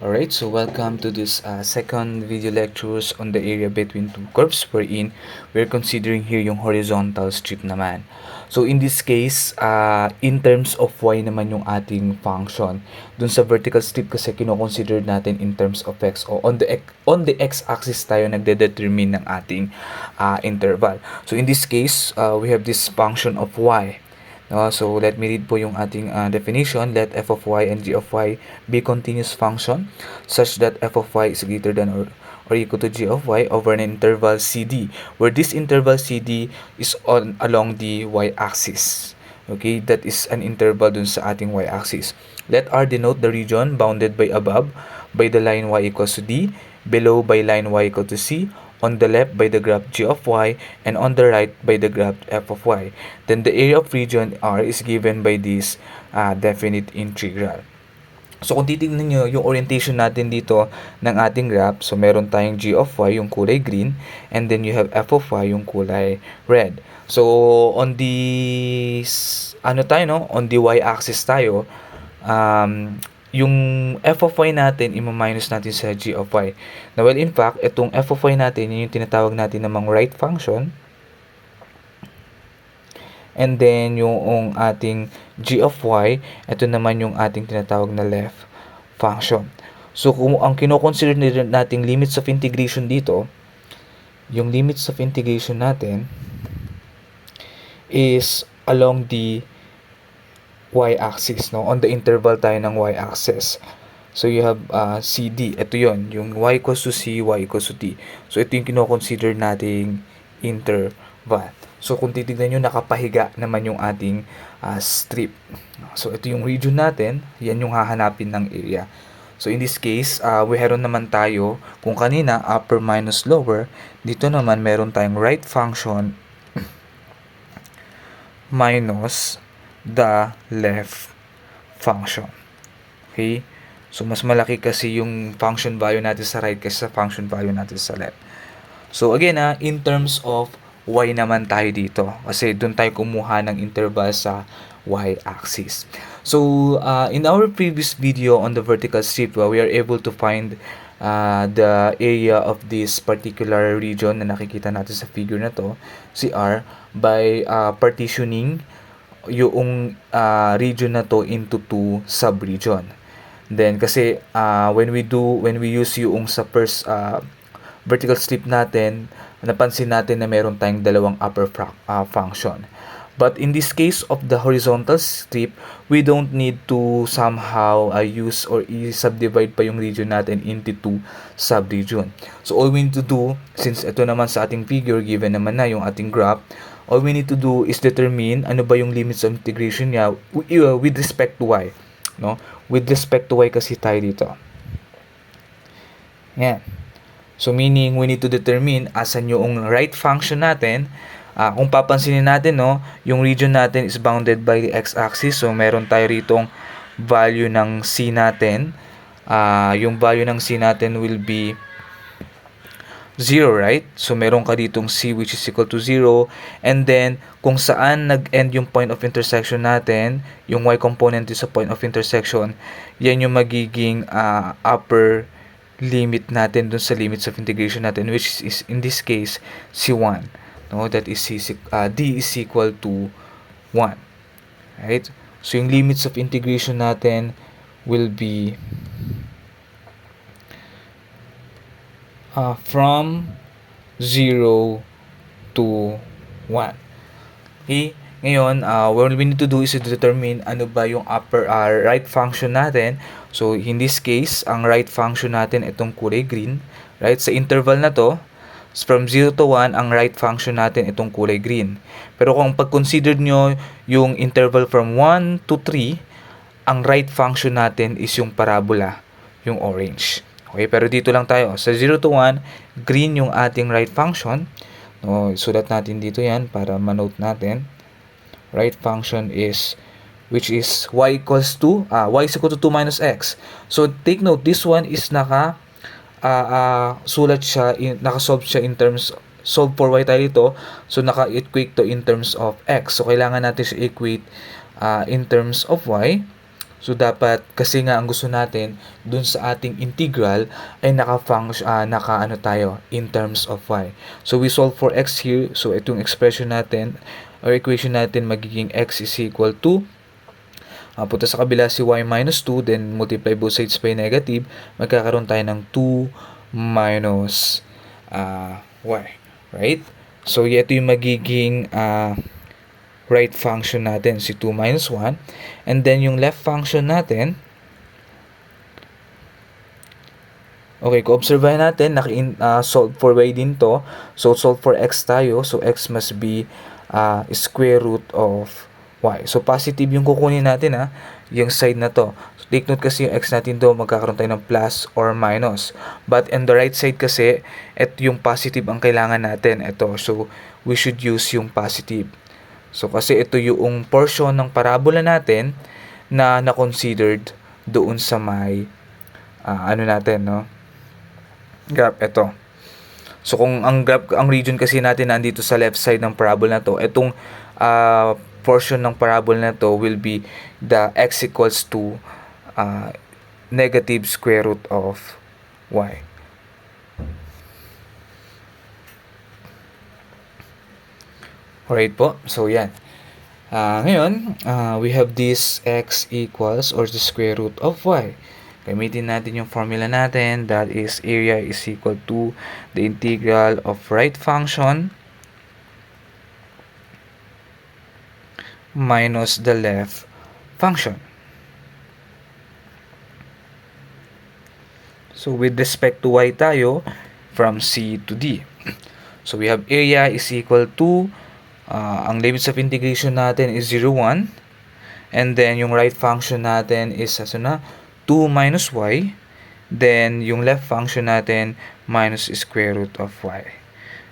Alright, so welcome to this second video lectures on the area between two curves wherein we're considering here yung horizontal strip naman. So in this case, in terms of y naman yung ating function. Dun sa vertical strip kasi kino-consider natin in terms of x o on the x-axis tayo nagde-determine ng ating interval. So in this case, we have this function of y. No, so let me read po yung ating definition. Let f of y and g of y be continuous function such that f of y is greater than or equal to g of y over an interval CD, where this interval CD is along the y-axis. Okay, that is an interval dun sa ating y-axis. Let R denote the region bounded by above by the line y equals to D, below by line y equal to C, on the left by the graph g of y, and on the right by the graph f of y. Then the area of region R is given by this definite integral. So kung titignan nyo yung orientation natin dito ng ating graph, so meron tayong g of y yung kulay green, and then you have f of y yung kulay red. So on the on the y-axis tayo, yung f of y natin, ima-minus natin sa g of y. Now, well, in fact, itong f of y natin, yun yung tinatawag natin namang right function. And then, yung ating g of y, ito naman yung ating tinatawag na left function. So, kung ang kino-consider nating limits of integration dito, yung limits of integration natin is along the y-axis, no? On the interval tayo ng y-axis. So, you have CD. Ito yon, yung y equals to c, y equals to t. So, ito yung kino-consider nating interval. So, kung titignan nyo, nakapahiga naman yung ating strip. So, ito yung region natin. Yan yung hahanapin ng area. So, in this case, meron naman tayo, kung kanina, upper minus lower, dito naman meron tayong right function minus the left function. Okay? So, mas malaki kasi yung function value natin sa right kasi sa function value natin sa left. So, again, in terms of y naman tayo dito. Kasi doon tayo kumuha ng interval sa y-axis. So, in our previous video on the vertical strip, we are able to find the area of this particular region na nakikita natin sa figure na to, CR, by partitioning yung region na to into two sub-region. Then kasi when we use yung sa first vertical strip natin, napansin natin na meron tayong dalawang upper function. But in this case of the horizontal strip, we don't need to somehow use or i-subdivide pa yung region natin into two sub-region. So all we need to do, since ito naman sa ating figure, given naman na yung ating graph, all we need to do is determine ano ba yung limits of integration niya with respect to y. No? With respect to y kasi tayo dito. Yan. So meaning we need to determine asan yung right function natin. Kung papansinin natin, no, yung region natin is bounded by the x-axis. So meron tayo ritong value ng c natin. Yung value ng c natin will be 0, right? So meron ka ditong c which is equal to 0. And then kung saan nag-end yung point of intersection natin, yung y component is sa point of intersection, yan yung magiging upper limit natin dun sa limits of integration natin, which is in this case C1, no, that is d is equal to 1, right? So yung limits of integration natin will be from 0 to 1. Okay? Ngayon, what we need to do is to determine ano ba yung upper right function natin. So, in this case, ang right function natin itong kulay green. Right? Sa interval na to, from 0 to 1, ang right function natin itong kulay green. Pero kung pag-consider nyo yung interval from 1 to 3, ang right function natin is yung parabola, yung orange. Okay? Pero dito lang tayo. Sa 0 to 1, green yung ating right function. No, sulat natin dito yan para manote natin. Right function is which is y equals to 2 minus x. So take note, this one is sulat siya, naka-solve siya in terms, solve for y tayo dito, so naka-equate to in terms of x. So kailangan natin siya equate in terms of y. So, dapat, kasi nga ang gusto natin, dun sa ating integral, ay naka-ano tayo, in terms of y. So, we solve for x here. So, itong expression natin, or equation natin, magiging x is equal to, punta sa kabila si y minus 2, then multiply both sides by negative, magkakaroon tayo ng 2 minus y. Right? So, ito yung magiging right function natin, si 2 minus 1. And then, yung left function natin, okay, kung observehan natin, solve for y din to. So, solve for x tayo. So, x must be square root of y. So, positive yung kukunin natin, yung side na to. So, take note kasi yung x natin to, magkakaroon tayo ng plus or minus. But on the right side kasi, yung positive ang kailangan natin. Ito. So, we should use yung positive. So, kasi ito yung portion ng parabola natin na na-considered doon sa may graph. Ito. So, kung ang region kasi natin nandito sa left side ng parabola na to, itong portion ng parabola na to will be the x equals to negative square root of y. Alright po. So, yan. Ngayon, we have this x equals or the square root of y. Gamitin natin yung formula natin. That is area is equal to the integral of right function minus the left function. So, with respect to y tayo, from C to D. So, we have area is equal to ang limits of integration natin is 0, 1. And then, yung right function natin is 2 minus y. Then, yung left function natin minus square root of y.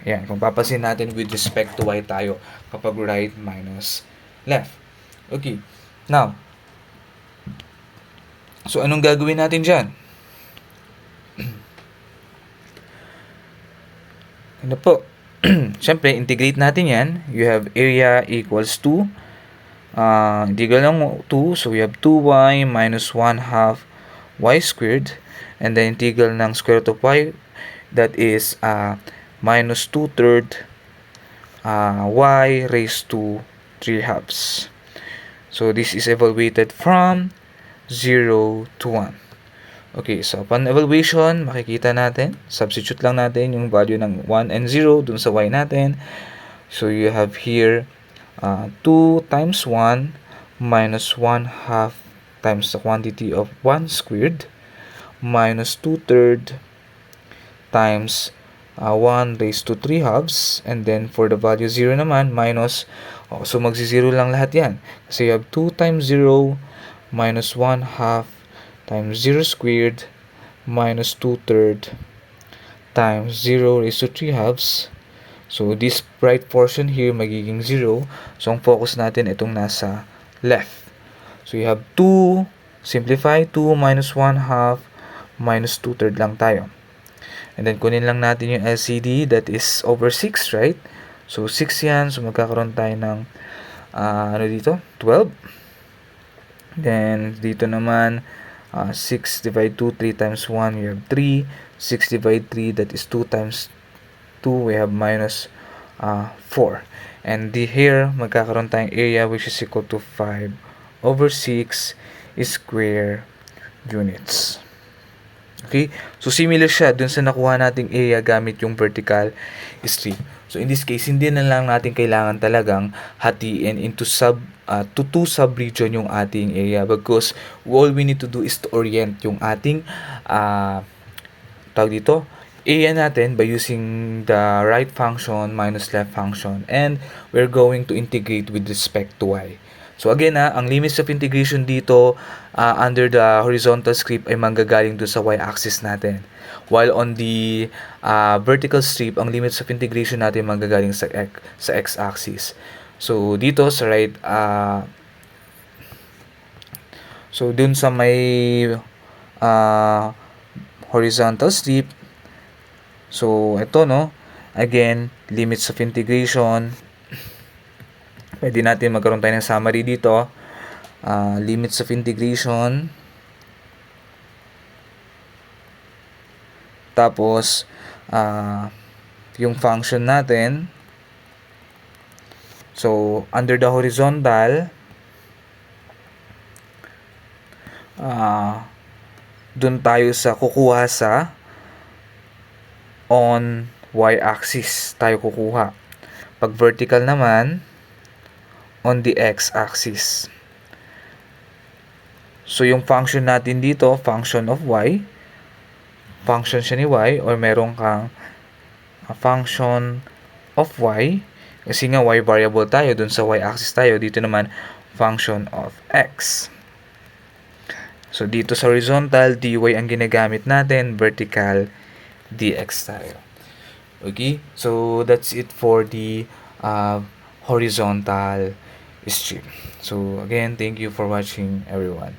Yan. Kung papasin natin with respect to y tayo kapag right minus left. Okay. Now, so anong gagawin natin dyan? Ano po? Siyempre, integrate natin yan. You have area equals to integral ng 2. So, we have 2y minus 1 half y squared. And then, integral ng square root of y. That is minus 2/3 y raised to 3 halves. So, this is evaluated from 0 to 1. Okay, so upon evaluation, makikita natin, substitute lang natin yung value ng 1 and 0 dun sa y natin. So, you have here 2 times 1 minus 1 half times the quantity of 1 squared minus 2/3 times 1 raised to 3 halves. And then, for the value 0 naman, minus, so magsi-0 lang lahat yan. Kasi you have 2 times 0 minus 1 half times 0 squared minus 2/3 times 0 raised to 3 halves. So, this right portion here magiging 0. So, ang focus natin itong nasa left. So, you have 2, simplify, 2 minus 1 half minus 2/3 lang tayo. And then, kunin lang natin yung LCD, that is over 6, right? So, 6 yan. So, magkakaroon tayo ng, 12. Then, dito naman, 6 divide 2, 3 times 1, we have 3. 6 divide 3, that is 2 times 2, we have minus 4. And here, magkakaroon tayong area which is equal to 5 over 6 square units. Okay? So, similar siya dun sa nakuha nating area gamit yung vertical strip. So, in this case, hindi na lang natin kailangan talagang hatiin into two sub-region yung ating area, because all we need to do is to orient yung ating area natin by using the right function minus left function, and we're going to integrate with respect to y. So again, ang limits of integration dito under the horizontal strip ay manggagaling doon sa y-axis natin. While on the vertical strip, ang limits of integration natin manggagaling sa x-axis. So dito sa right, so dun sa may horizontal strip, so ito again, limits of integration. Pwede natin magkaroon tayo ng summary dito. limits of integration, tapos yung function natin. So under the horizontal, dun tayo sa kukuha sa on y-axis tayo kukuha. Pag vertical naman, on the x-axis. So yung function natin dito, function of y, function siya ni y, or meron kang function of y, kasi nga y variable tayo, dun sa y-axis tayo, dito naman function of x. So dito sa horizontal, dy ang ginagamit natin, vertical, dx tayo. Okay, so that's it for the horizontal strip. So again, thank you for watching, everyone.